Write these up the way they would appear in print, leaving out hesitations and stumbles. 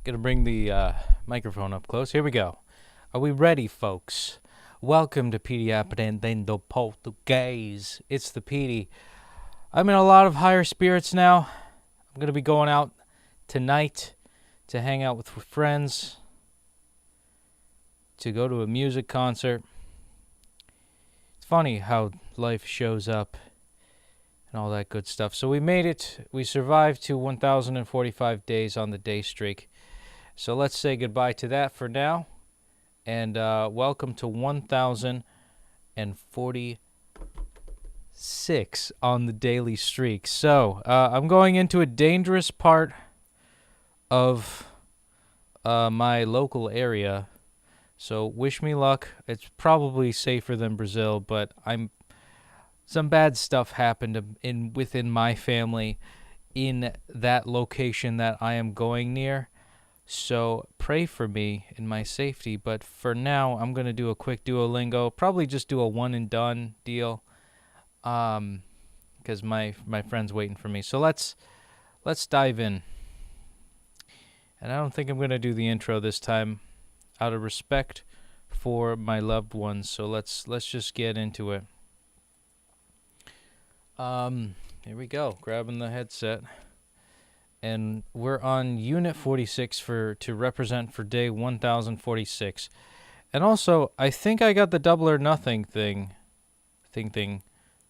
Gonna bring the microphone up close. Here we go. Are we ready, folks? Welcome to Petey Aprendendo Português. It's the Petey. I'm in a lot of higher spirits now. I'm gonna be going out tonight to hang out with friends, to go to a music concert. It's funny how life shows up and all that good stuff. So we made it. We survived to 1,045 days on the day streak. So let's say goodbye to that for now. And welcome to 1,046 on the daily streak. So I'm going into a dangerous part of my local area. So wish me luck. It's probably safer than Brazil, but some bad stuff happened within my family in that location that I am going near. So pray for me in my safety. But for now, I'm going to do a quick Duolingo. Probably just do a one and done deal. Because my friend's waiting for me. So let's dive in. And I don't think I'm going to do the intro this time out of respect for my loved ones. So let's just get into it. Here we go. Grabbing the headset. And we're on Unit 46 to represent for day 1046. And also, I think I got the double or nothing thing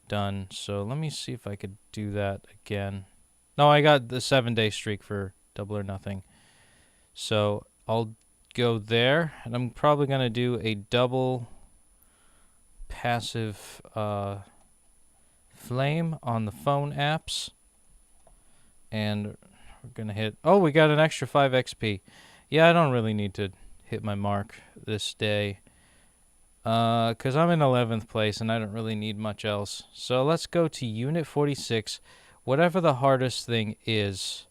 done. So let me see if I could do that again. No, I got the 7-day streak for double or nothing. So I'll go there, and I'm probably going to do a double passive flame on the phone apps. And we're going to hit... Oh, we got an extra 5 XP. Yeah, I don't really need to hit my mark this day. Because I'm in 11th place, and I don't really need much else. So let's go to Unit 46, whatever the hardest thing is.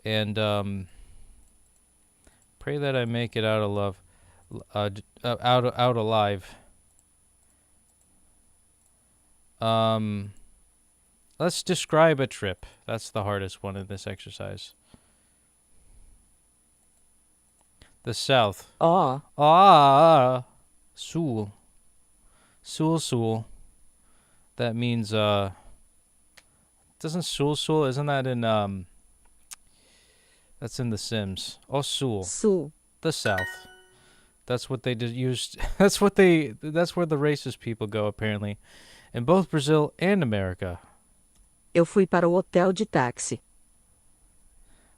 And pray that I make it out of love, out alive. Let's describe a trip. That's the hardest one in this exercise. The South. Sul. Sul. That means, doesn't Sul, isn't that in, that's in The Sims. Sul. Sul. The South. That's what they used. That's where the racist people go, apparently, in both Brazil and America. Eu fui para o hotel de táxi.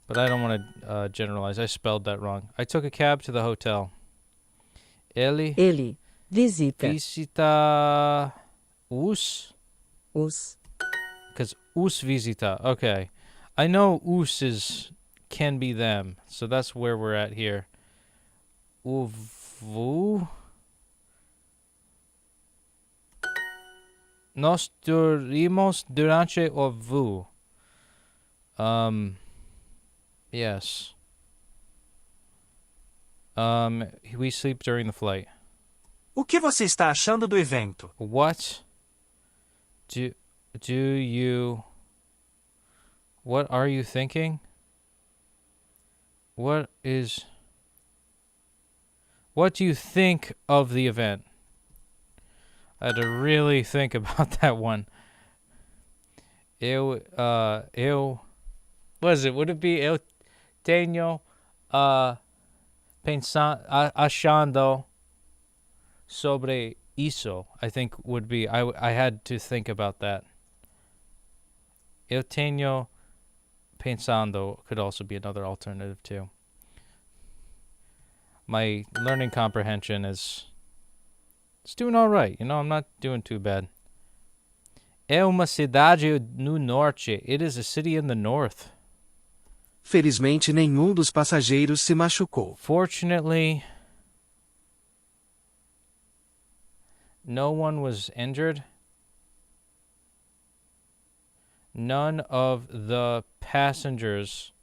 But I don't want to generalize. I spelled that wrong. I took a cab to the hotel. Ele visita os. Because os visita. Okay. I know os can be them. So that's where we're at here. Uvu. Nós dormimos durante o voo. Yes. We sleep during the flight. O que você está achando do evento? What are you thinking? What do you think of the event? I had to really think about that one. What is it? Would it be eu tenho achando sobre isso? I think would be. I had to think about that. Eu tenho pensando could also be another alternative too. My learning comprehension is... It's doing all right. I'm not doing too bad. É uma cidade no norte. It is a city in the north. Felizmente nenhum dos passageiros se machucou. Fortunately, no one was injured. None of the passengers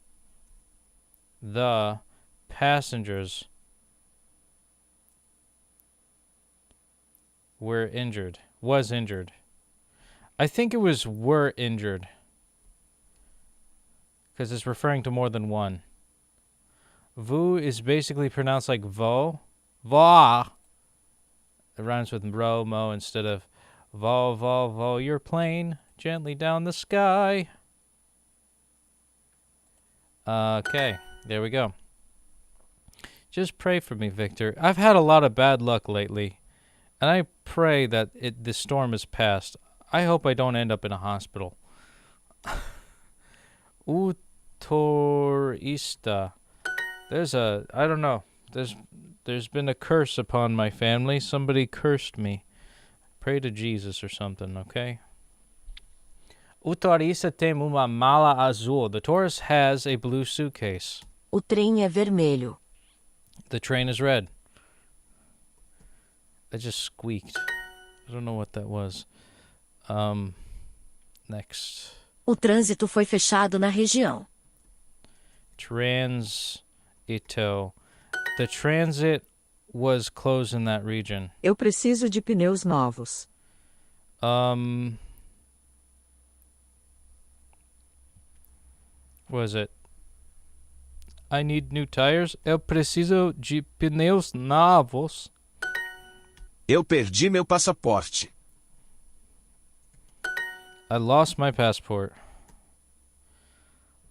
was injured. I think it was were injured. Because it's referring to more than one. Vu is basically pronounced like vo. Va. It rhymes with ro, mo instead of vo, vo, vo. Your plane gently down the sky. Okay, there we go. Just pray for me, Victor. I've had a lot of bad luck lately, and I pray that this storm is past. I hope I don't end up in a hospital. Utorista. I don't know. There's been a curse upon my family. Somebody cursed me. Pray to Jesus or something, okay? O turista tem uma mala azul. The tourist has a blue suitcase. O trem é vermelho. The train is red. I just squeaked. I don't know what that was. Next. O trânsito foi fechado na região. Transito. The transit was closed in that region. Eu preciso de pneus novos. What is it? I need new tires. Eu preciso de pneus novos. Eu perdi meu passaporte. I lost my passport.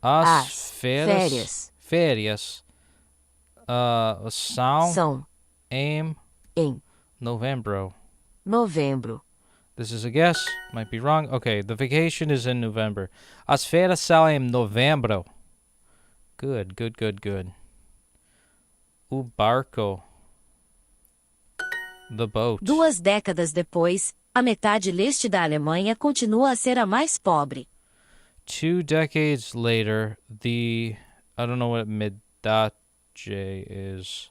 As férias. Férias. São em novembro. This is a guess. Might be wrong. Okay, the vacation is in November. As férias são em novembro. Good. O barco. The boat. 2 décadas depois, a metade leste da Alemanha continua a ser a mais pobre. 2 decades later, I don't know what Middache is.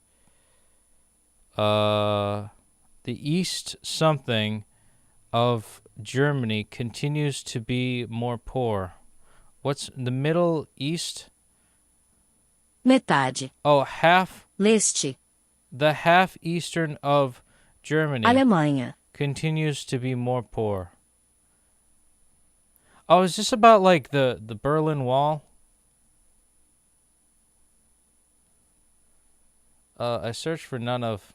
The East something of Germany continues to be more poor. What's the Middle East? Metade. Oh, half. Leste. The half eastern of Germany. Alemanha. Continues to be more poor. Oh, is this about like the Berlin Wall? I searched for none of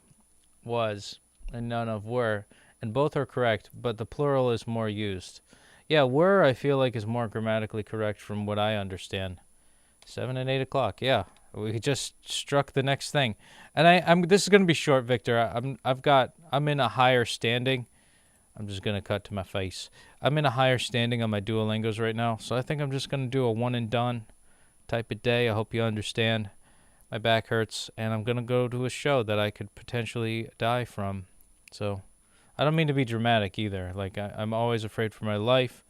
was and none of were, and both are correct, but the plural is more used. Yeah, were I feel like is more grammatically correct from what I understand. 7 and 8 o'clock. Yeah, we just struck the next thing, and I'm. This is gonna be short, Victor. I'm in a higher standing. I'm just gonna cut to my face. I'm in a higher standing on my Duolingos right now, so I think I'm just gonna do a one and done type of day. I hope you understand. My back hurts, and I'm gonna go to a show that I could potentially die from. So, I don't mean to be dramatic either. Like I'm always afraid for my life.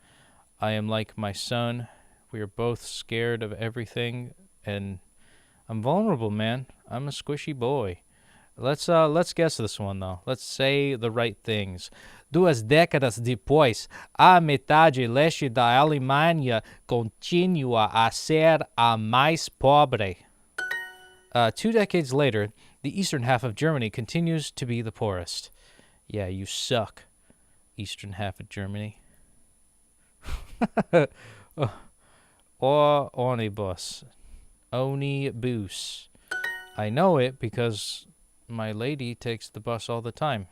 I am like my son. We are both scared of everything, and I'm vulnerable, man. I'm a squishy boy. Let's guess this one though. Let's say the right things. 2 décadas depois, a metade leste da Alemanha continua a ser a mais pobre. 2 decades later, the eastern half of Germany continues to be the poorest. Yeah, you suck, eastern half of Germany. Or Onibus. Onibus. I know it because my lady takes the bus all the time.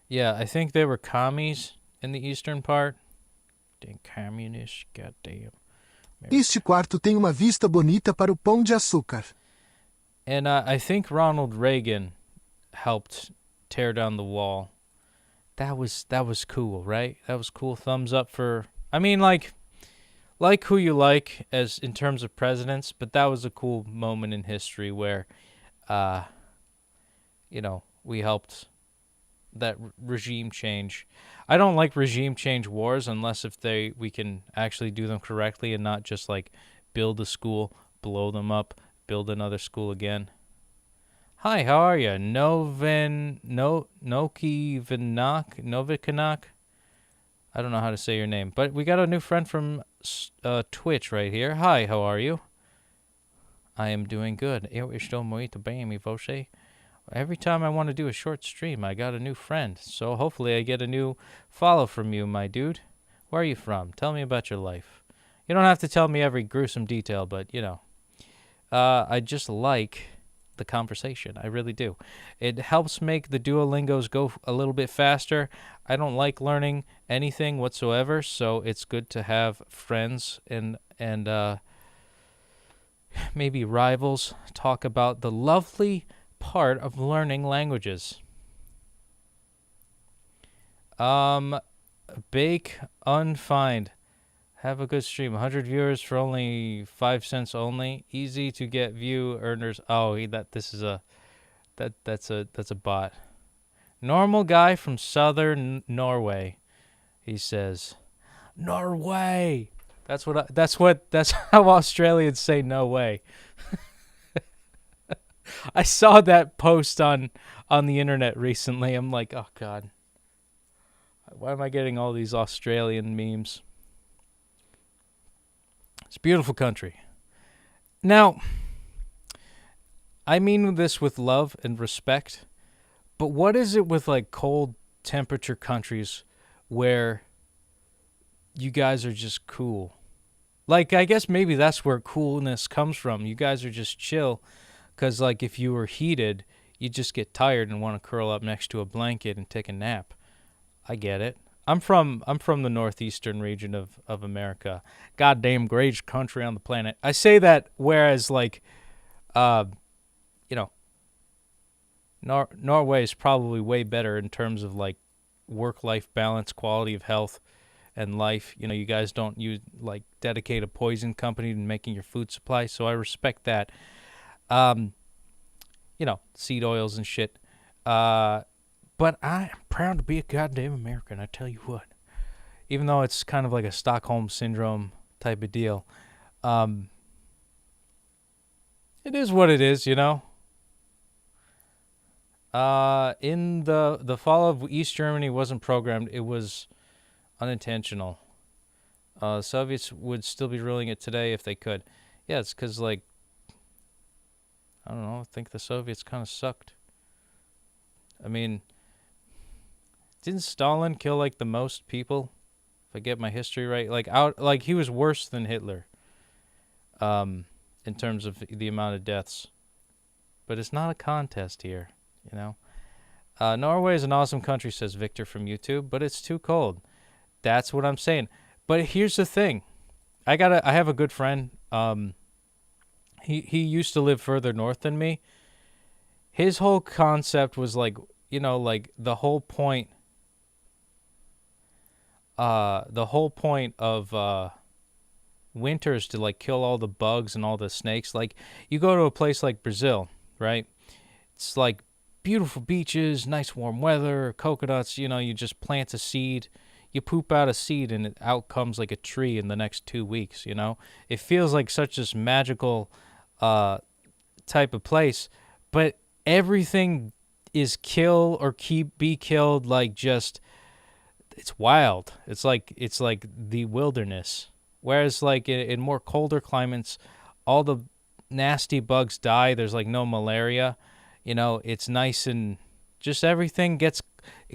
Yeah, I think they were commies in the eastern part. Dang communists, goddamn. Este quarto tem uma vista bonita para o Pão de Açúcar. And I think Ronald Reagan helped tear down the wall. That was cool, right? That was cool. Thumbs up for. I mean, like who you like as in terms of presidents, but that was a cool moment in history where, we helped that regime change. I don't like regime change wars unless we can actually do them correctly and not just like build a school, blow them up, build another school again. Hi, how are you? Novikanak? I don't know how to say your name, but we got a new friend from Twitch right here. Hi, how are you? I am doing good. Eu estou muito bem, e você? Every time I want to do a short stream, I got a new friend. So hopefully I get a new follow from you, my dude. Where are you from? Tell me about your life. You don't have to tell me every gruesome detail, but, I just like the conversation. I really do. It helps make the Duolingos go a little bit faster. I don't like learning anything whatsoever, so it's good to have friends and maybe rivals talk about the lovely part of learning languages. Bake Unfind. Have a good stream. 100 viewers for only 5 cents only. Easy to get view earners. Oh, that's a bot. Normal guy from southern Norway. He says, Norway. That's how Australians say no way. I saw that post on the internet recently. I'm like, oh God. Why am I getting all these Australian memes? It's a beautiful country. Now, I mean this with love and respect, but what is it with like cold temperature countries where you guys are just cool? Like, I guess maybe that's where coolness comes from. You guys are just chill because, like, if you were heated, you just get tired and want to curl up next to a blanket and take a nap. I get it. I'm from the northeastern region of America. Goddamn greatest country on the planet. I say that whereas like, Norway is probably way better in terms of like work-life balance, quality of health, and life. You guys don't dedicate a poison company to making your food supply, so I respect that. Seed oils and shit. But I am proud to be a goddamn American, I tell you what. Even though it's kind of like a Stockholm Syndrome type of deal. It is what it is, In the fall of East Germany wasn't programmed. It was unintentional. Soviets would still be ruling it today if they could. Yeah, it's because, I don't know, I think the Soviets kind of sucked. I mean, didn't Stalin kill the most people? If I get my history right, he was worse than Hitler, in terms of the amount of deaths. But it's not a contest here, Norway is an awesome country, says Victor from YouTube, but it's too cold. That's what I'm saying. But here's the thing, I have a good friend. He used to live further north than me. His whole concept was the whole point. The whole point of winter is to kill all the bugs and all the snakes. You go to a place like Brazil, right? It's beautiful beaches, nice warm weather, coconuts. You just plant a seed, you poop out a seed, and it out comes like a tree in the next 2 weeks. It feels like such this magical type of place, but everything is kill or be killed. It's wild. It's like the wilderness. Whereas in more colder climates, all the nasty bugs die. There's no malaria. It's nice and just everything it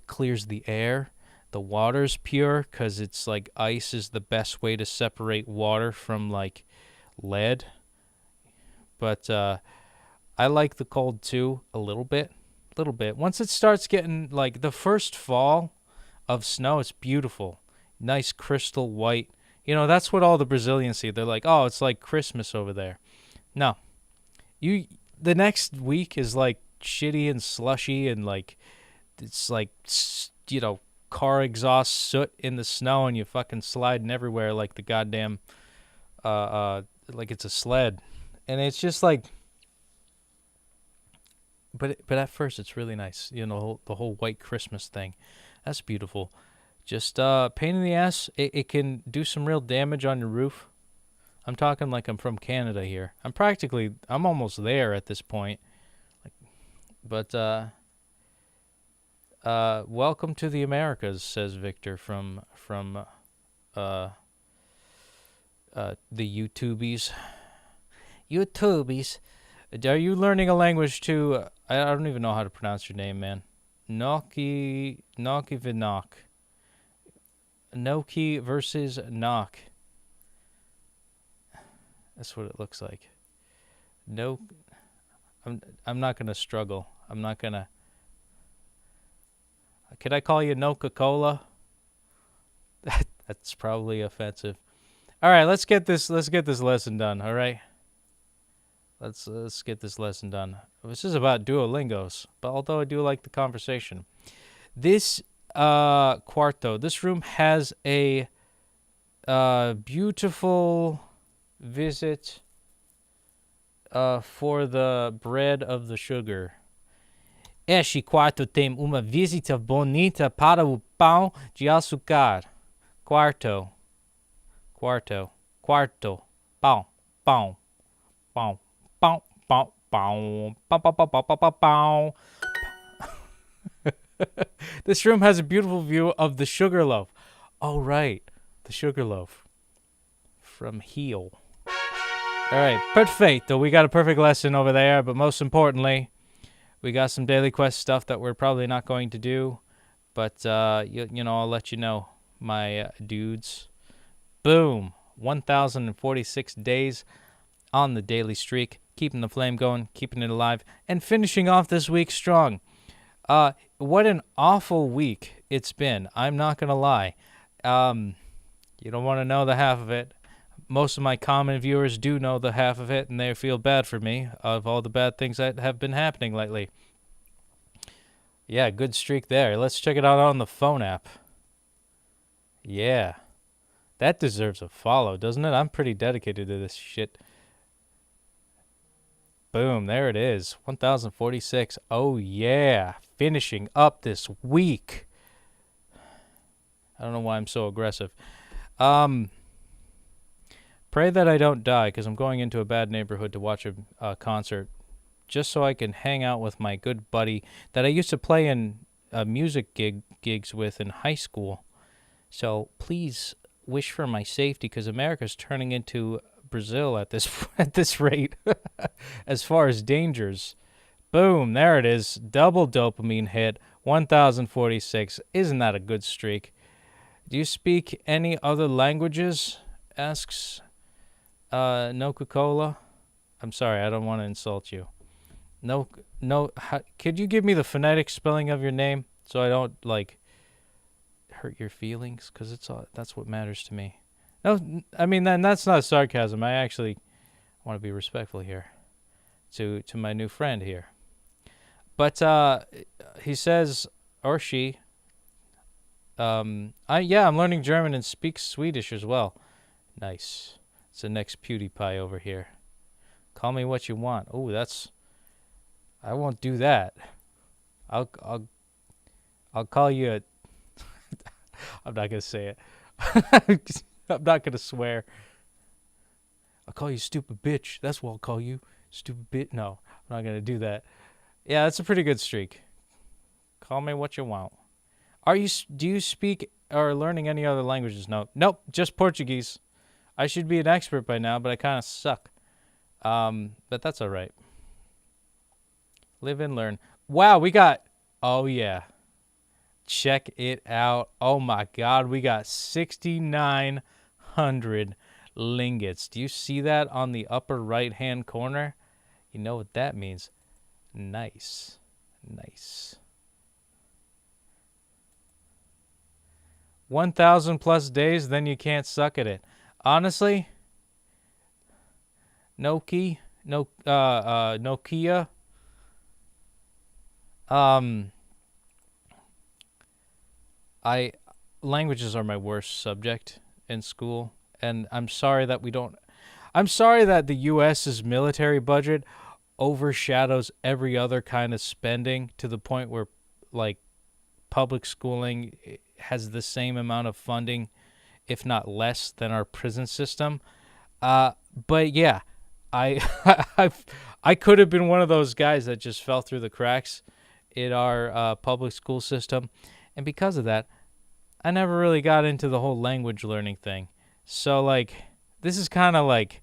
clears the air. The water's pure because it's ice is the best way to separate water from lead. But I like the cold too, a little bit. Once it starts getting the first fall of snow, it's beautiful. Nice crystal white. That's what all the Brazilians see. They're like, oh, it's like Christmas over there. No. The next week is shitty and slushy and it's car exhaust soot in the snow and you fucking sliding everywhere like the goddamn it's a sled. And it's just but at first it's really nice. The whole white Christmas thing. That's beautiful. Just pain in the ass. It can do some real damage on your roof. I'm talking I'm from Canada here. I'm almost there at this point. But welcome to the Americas, says Victor from the YouTubies. YouTubies. Are you learning a language too? I don't even know how to pronounce your name, man. Noki Vinok. Noki versus Knock. That's what it looks like. No, I'm not gonna struggle. I'm not gonna. Could I call you No Coca-Cola? That's probably offensive. All right, let's get this lesson done. All right, let's get this lesson done. This is about Duolingos, but although I do like the conversation, this cuarto, this room has a beautiful visit for the bread of the sugar. Este quarto tem uma visita bonita para o pão de açúcar. Quarto. Pão, pão, pão, pão, pão, pão, pão, pão, pão. This room has a beautiful view of the sugar loaf. Oh, right. The sugar loaf. From heel. All right. Perfecto. We got a perfect lesson over there, but most importantly, we got some daily quest stuff that we're probably not going to do, but you know, I'll let you know, my dudes. Boom. 1,046 days on the daily streak, keeping the flame going, keeping it alive, and finishing off this week strong. What an awful week it's been. I'm not going to lie. You don't want to know the half of it. Most of my common viewers do know the half of it, and they feel bad for me of all the bad things that have been happening lately. Yeah, good streak there. Let's check it out on the phone app. Yeah. That deserves a follow, doesn't it? I'm pretty dedicated to this shit. Boom, there it is. 1,046. Oh, yeah. Finishing up this week. I don't know why I'm so aggressive. Pray that I don't die, because I'm going into a bad neighborhood to watch a concert, just so I can hang out with my good buddy that I used to play in music gigs with in high school. So please wish for my safety, because America's turning into Brazil at this rate as far as dangers. Boom, there it is. Double dopamine hit. 1,046. Isn't that a good streak? Do you speak any other languages? Asks No Coca-Cola. I'm sorry, I don't want to insult you. No. Could you give me the phonetic spelling of your name so I don't hurt your feelings? Because that's what matters to me. No, I mean that's not sarcasm. I actually want to be respectful here to my new friend here. But he says, or she. I'm learning German and speak Swedish as well. Nice. It's the next PewDiePie over here. Call me what you want. Oh, I won't do that. I'll call you a. I'm not gonna say it. I'm not gonna swear. I'll call you stupid bitch. That's what I'll call you. Stupid bitch. No, I'm not gonna do that. Yeah, that's a pretty good streak. Call me what you want. Do you speak or learning any other languages? No. Nope, just Portuguese. I should be an expert by now, but I kind of suck. But that's all right. Live and learn. Wow, we got. Oh yeah. Check it out. Oh my God, we got 6,900 lingots. Do you see that on the upper right-hand corner? You know what that means. Nice. 1,000 plus days, then you can't suck at it. Honestly, Nokia. Languages are my worst subject in school, and I'm sorry that the U.S.'s military budget overshadows every other kind of spending to the point where, public schooling has the same amount of funding, if not less, than our prison system. But yeah, I could have been one of those guys that just fell through the cracks in our public school system. And because of that, I never really got into the whole language learning thing. So, this is kind of like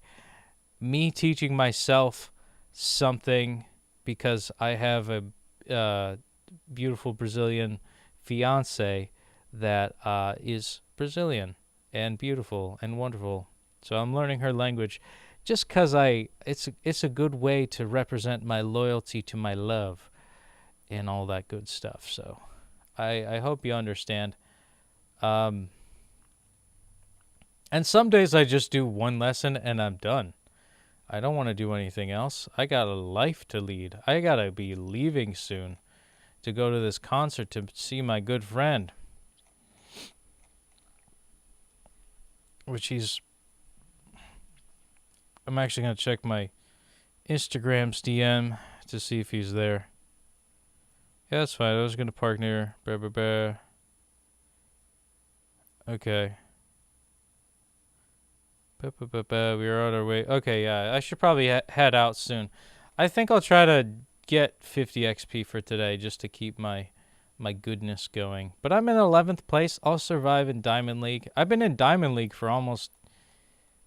me teaching myself something because I have a beautiful Brazilian fiance that is Brazilian and beautiful and wonderful. So I'm learning her language just because it's a good way to represent my loyalty to my love and all that good stuff. So I hope you understand. And some days I just do one lesson and I'm done. I don't want to do anything else. I got a life to lead. I got to be leaving soon to go to this concert to see my good friend. I'm actually going to check my Instagram's DM to see if he's there. Yeah, that's fine. I was going to park near. Okay. We are on our way. Okay, yeah. I should probably head out soon. I think I'll try to get 50 XP for today just to keep my goodness going. But I'm in 11th place. I'll survive in Diamond League. I've been in Diamond League for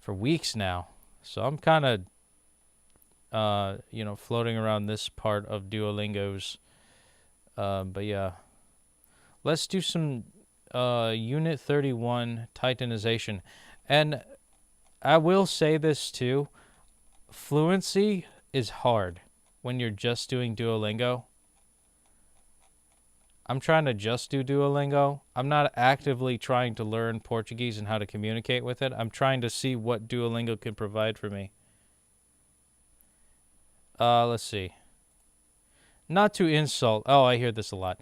weeks now. So I'm kind of, floating around this part of Duolingo's. But yeah. Let's do some Unit 31 Titanization. And I will say this too. Fluency is hard when you're just doing Duolingo. I'm trying to just do Duolingo. I'm not actively trying to learn Portuguese and how to communicate with it. I'm trying to see what Duolingo can provide for me. Let's see. Not to insult. Oh, I hear this a lot.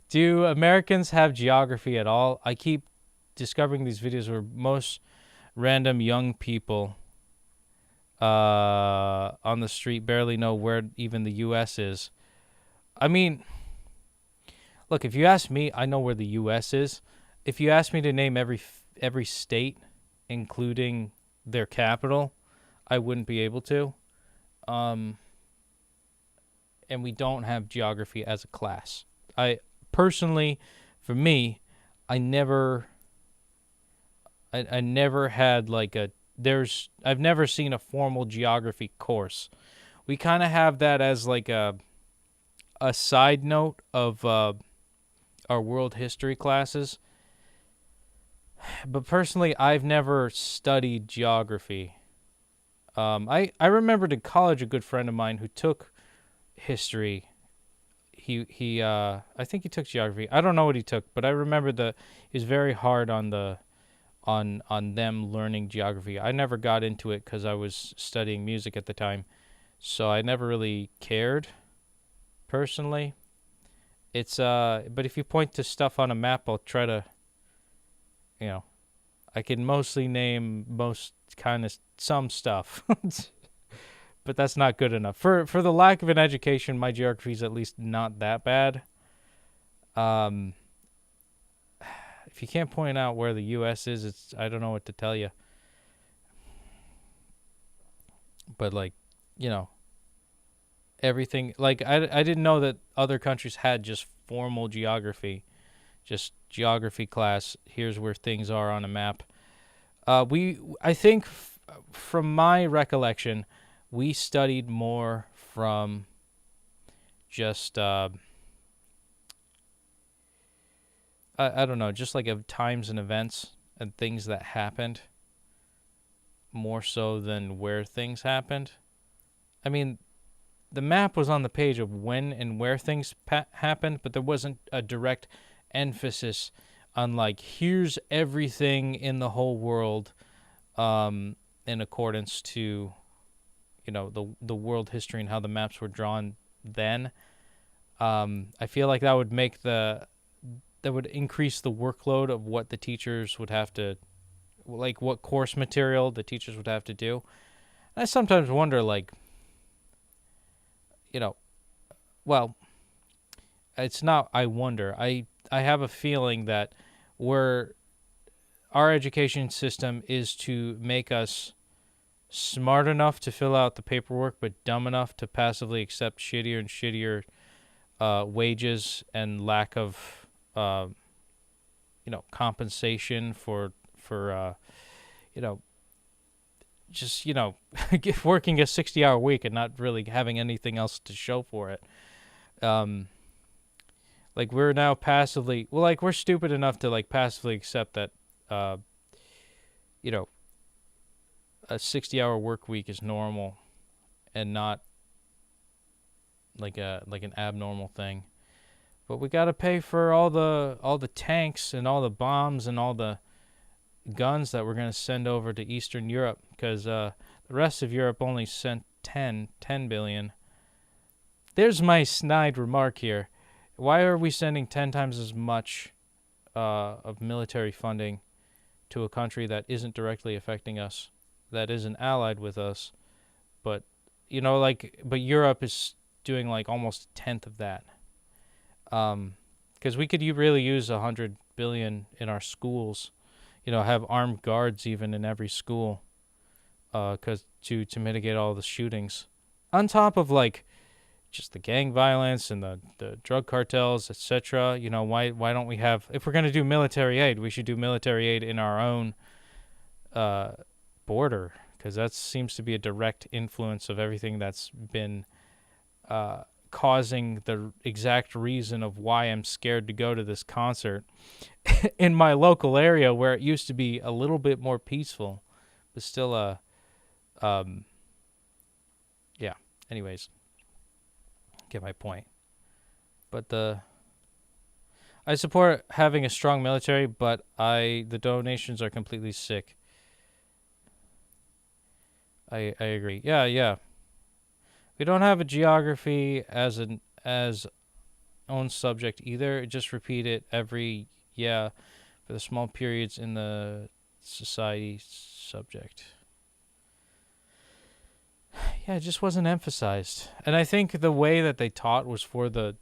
Do Americans have geography at all? I keep discovering these videos where most random young people on the street barely know where even the U.S. is. I mean, look, if you ask me, I know where the U.S. is. If you ask me to name every state, including their capital, I wouldn't be able to. And we don't have geography as a class. I personally, for me, I never had I've never seen a formal geography course. We kind of have that as like a side note of our world history classes. But personally, I've never studied geography. I remembered in college a good friend of mine who took history. He I think he took geography. I don't know what he took, but I remember he was very hard on them learning geography. I never got into it because I was studying music at the time, so I never really cared. Personally, it's but if you point to stuff on a map, I'll try to, I can mostly name most kind of some stuff, but that's not good enough. For the lack of an education, my geography is at least not that bad. If you can't point out where the U.S. is, I don't know what to tell you. But everything, I didn't know that other countries had just formal geography, just geography class. Here's where things are on a map. I think from my recollection, we studied more from just I don't know, just of times and events and things that happened more so than where things happened. I mean, the map was on the page of when and where things happened, but there wasn't a direct emphasis on here's everything in the whole world in accordance to the world history and how the maps were drawn then. I feel like that would increase the workload of what the teachers would have to, what course material the teachers would have to do. And I sometimes wonder, well, it's not, I wonder. I have a feeling that our education system is to make us smart enough to fill out the paperwork, but dumb enough to passively accept shittier and shittier wages and lack of compensation for just working a 60-hour week and not really having anything else to show for it. We're now passively, we're stupid enough to passively accept that a 60-hour work week is normal and not like an abnormal thing. But we got to pay for all the tanks and all the bombs and all the guns that we're going to send over to Eastern Europe, because the rest of Europe only sent 10 billion. There's my snide remark here. Why are we sending 10 times as much of military funding to a country that isn't directly affecting us, that isn't allied with us, but but Europe is doing like almost a tenth of that? Because we could really use 100 billion in our schools, have armed guards even in every school, because to mitigate all the shootings, on top of like just the gang violence and the drug cartels, etc. Why don't we have, if we're going to do military aid, we should do military aid in our own border, because that seems to be a direct influence of everything that's been causing the exact reason of why I'm scared to go to this concert in my local area, where it used to be a little bit more peaceful, but still yeah. Anyways, get my point. But I support having a strong military, but the donations are completely sick. I agree. Yeah. We don't have a geography as own subject either. Just repeat it for the small periods in the society subject. Yeah, it just wasn't emphasized. And I think the way that they taught was for the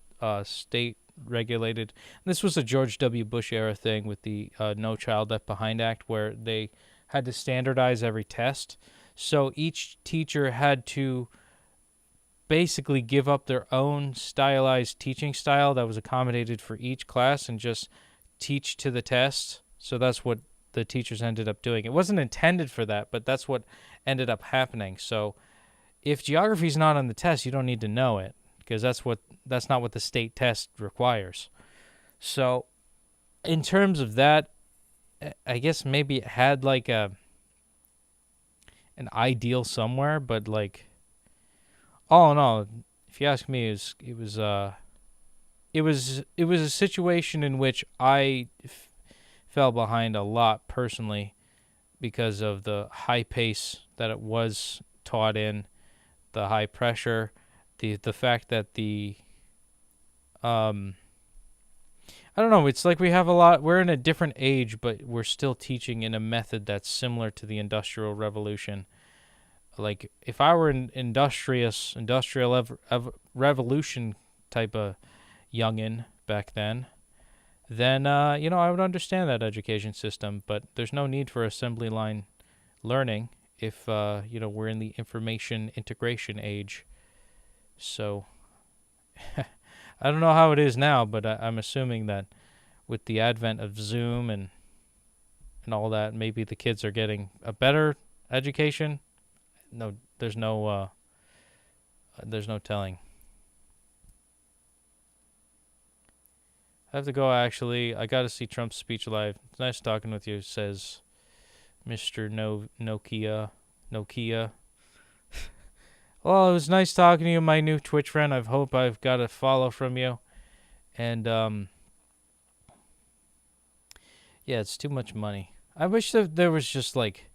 state regulated. This was a George W. Bush era thing with the No Child Left Behind Act, where they had to standardize every test. So each teacher had to basically give up their own stylized teaching style that was accommodated for each class and just teach to the test. So that's what the teachers ended up doing. It wasn't intended for that, but that's what ended up happening. So if geography is not on the test, you don't need to know it, because that's not what the state test requires. So in terms of that, I guess maybe it had like an ideal somewhere, but like all in all, if you ask me, it was a situation in which I fell behind a lot personally because of the high pace that it was taught in, the high pressure, the fact that I don't know, it's like we're in a different age, but we're still teaching in a method that's similar to the Industrial Revolution. Like, if I were an industrial revolution type of youngin' back then I would understand that education system, but there's no need for assembly line learning if, we're in the information integration age. So, I don't know how it is now, but I'm assuming that with the advent of Zoom and all that, maybe the kids are getting a better education. No, there's no telling. I have to go, actually. I got to see Trump's speech live. It's nice talking with you, says Mr. Nokia. Well, it was nice talking to you, my new Twitch friend. I hope I've got a follow from you. And, yeah, it's too much money. I wish that there was just, like,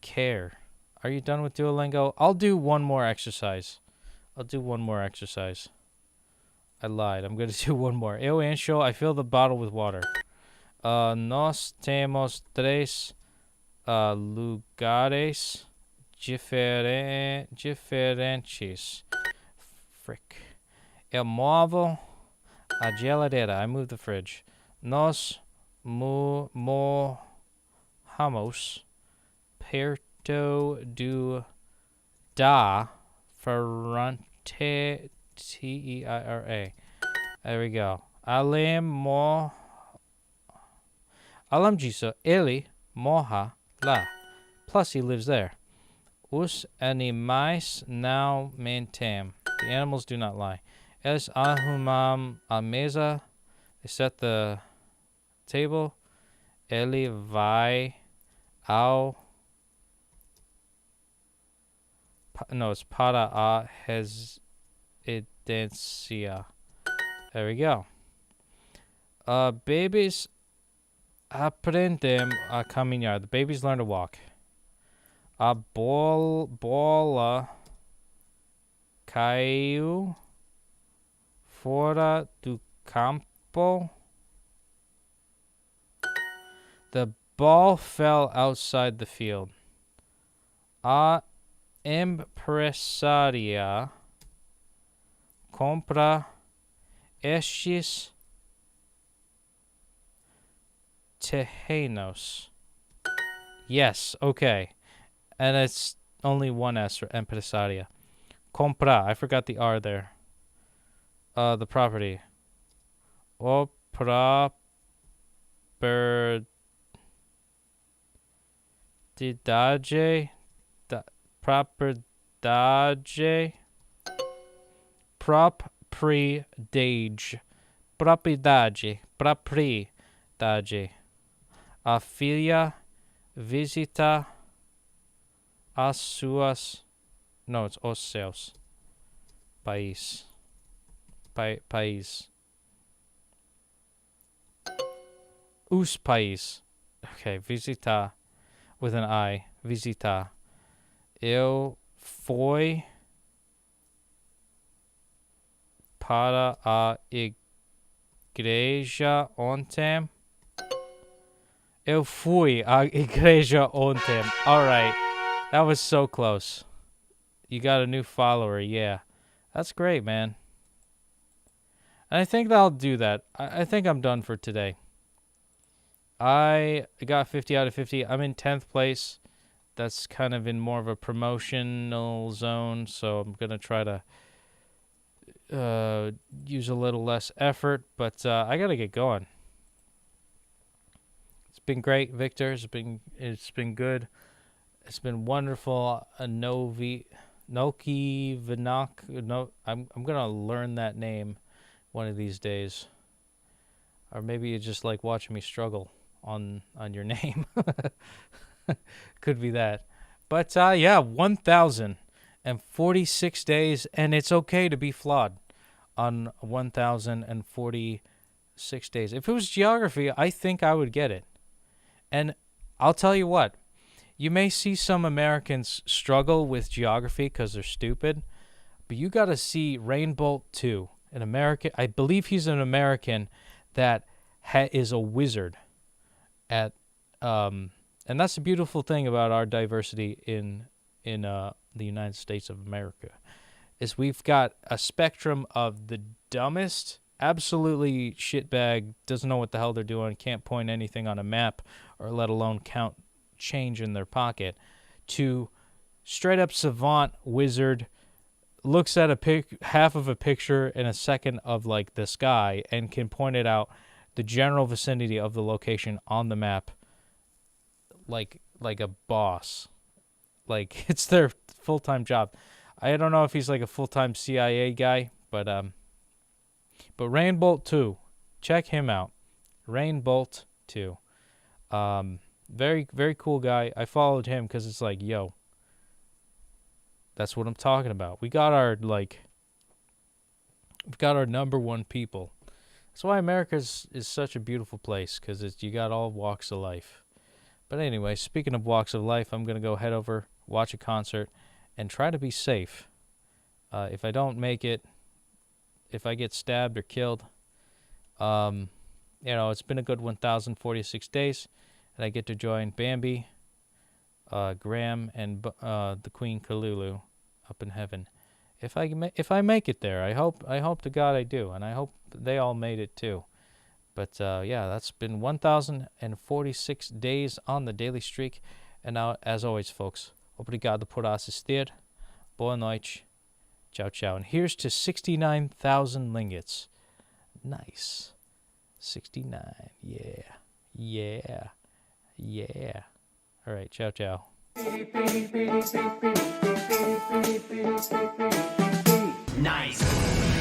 care. Are you done with Duolingo? I'll do one more exercise. I lied. I'm going to do one more. Eu encho. I fill the bottle with water. Nós temos tres lugares diferentes. Frick. Eu movo a geladeira. I move the fridge. Nós moramos perto da fronteira. Teira. There we go. Além disso, ele mora lá. Plus, he lives there. Os animais não mentem. The animals do not lie. Eles arrumam a mesa. They set the table. Ele vai ao No, it's para a hesidencia. There we go. Babies aprendem a caminhar. The babies learn to walk. A bola caiu fora do campo. The ball fell outside the field. A empresaria compra estes terrenos. Yes, okay. And it's only one S for empresaria. Compra. I forgot the R there. The property. O propriedade. Propriedade. Propriedade. A filha visita as suas. No, it's os seus. País. País. Os país. Okay, visita with an I. Visita. Eu fui para a igreja ontem. Eu fui à igreja ontem. All right. That was so close. You got a new follower. Yeah. That's great, man. And I think that'll do that. I think I'm done for today. I got 50 out of 50. I'm in 10th place. That's kind of in more of a promotional zone, so I'm going to try to use a little less effort, but I got to get going. It's been great, Victor. It's been good. It's been wonderful. Noki Vinak. No, I'm going to learn that name one of these days. Or maybe you just like watching me struggle on your name. Could be that. But yeah, 1,046 days, and it's okay to be flawed on 1,046 days. If it was geography, I think I would get it. And I'll tell you what, you may see some Americans struggle with geography because they're stupid, but you got to see Rainbolt 2, an American. I believe he's an American that is a wizard at and that's the beautiful thing about our diversity in the United States of America, is we've got a spectrum of the dumbest, absolutely shitbag, doesn't know what the hell they're doing, can't point anything on a map, or let alone count change in their pocket, to straight up savant wizard, looks at half of a picture in a second of like the sky and can point it out the general vicinity of the location on the map like a boss. Like it's their full-time job. I don't know if he's like a full-time CIA guy, but Rainbolt 2, check him out. Rainbolt 2. Very, very cool guy. I followed him because it's like, yo, that's what I'm talking about. We've got our number one people. That's why America is such a beautiful place, because you got all walks of life. But anyway, speaking of walks of life, I'm going to go head over, watch a concert, and try to be safe. If I don't make it, if I get stabbed or killed, it's been a good 1,046 days, and I get to join Bambi, Graham, and the Queen Kahlulu up in heaven. If I make it there, I hope to God I do, and I hope they all made it too. But yeah, that's been 1,046 days on the Daily Streak. And now, as always, folks, obrigado por assistir. Boa noite. Ciao, ciao. And here's to 69,000 lingots. Nice. 69. Yeah. Yeah. Yeah. All right. Ciao, ciao. Nice.